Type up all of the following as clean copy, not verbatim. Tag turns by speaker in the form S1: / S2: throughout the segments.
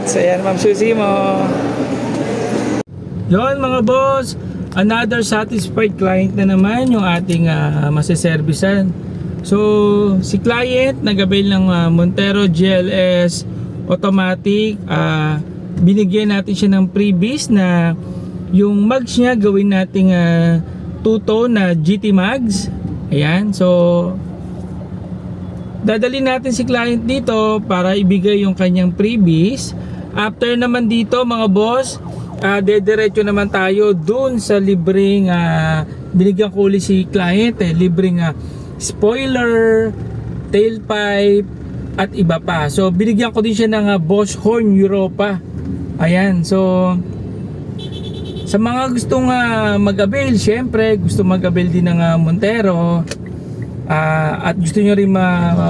S1: Congrats. Ayan, Ma'am Susie mo. Yon mga boss, another satisfied client na naman yung ating masaservisan. So, si client nag-avail ng Montero GLS automatic. Binigyan natin siya ng freebies na yung mags niya gawin nating two-tone na GT mags. Ayan, so dadalhin natin si client dito para ibigay yung kanyang freebies. After naman dito mga boss, dediretso naman tayo dun sa libreng binigyan ko ulit si client libreng spoiler, tailpipe at iba pa. So binigyan ko din siya ng Bosch Horn Europa. Ayan, so sa mga gustong mag-avail, syempre gusto mag-avail din ng Montero, at gusto nyo rin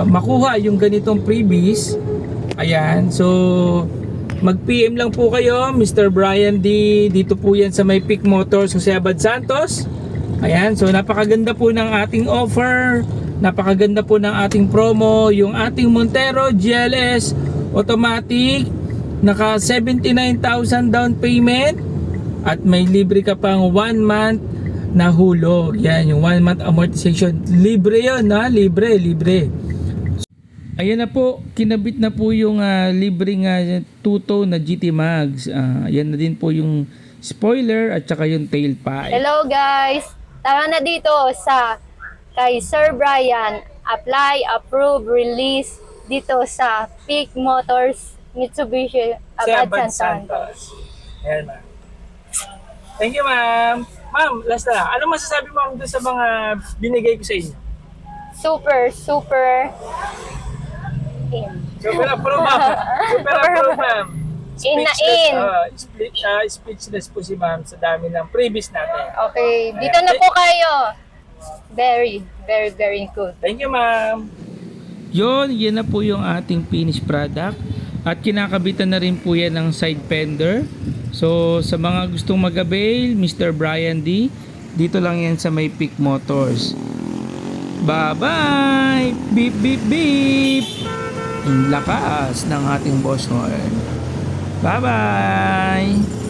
S1: makuha yung ganitong freebies, ayan, so mag-PM lang po kayo, Mr. Brian D. Dito po yan sa may Peak Motors, Jose Abad Santos. Ayan, so napakaganda po ng ating offer, napakaganda po ng ating promo. Yung ating Montero GLS automatic, naka 79,000 down payment at may libre ka pang 1 month na hulog. Yan, yung 1 month amortization. Libre yun, libre. Ayan na po, kinabit na po yung libreng two-tone na GT Mags. Ayan na din po yung spoiler at saka yung tailpipe.
S2: Hello guys! Tara na dito sa kay Sir Brian. Apply, approve, release dito sa Peak Motors Mitsubishi Abad Santos.
S1: Ayan, ma'am. Thank you, ma'am. Ma'am, last na. Ano masasabi mo doon sa mga binigay ko sa inyo?
S2: Super in.
S1: Super approve, ma'am. Super approve, ma'am.
S2: In na in.
S1: Speechless po si ma'am sa dami ng previous natin.
S2: Okay, dito na po kayo. Very good.
S1: Thank you, ma'am. Yan na po yung ating finished product. At kinakabitan na rin po yan ng side fender. So sa mga gustong mag-avail, Mr. Brian D, dito lang yan sa may Peak Motors. Bye-bye! Beep, beep, beep! Ang lakas ng ating boss horn. Bye-bye!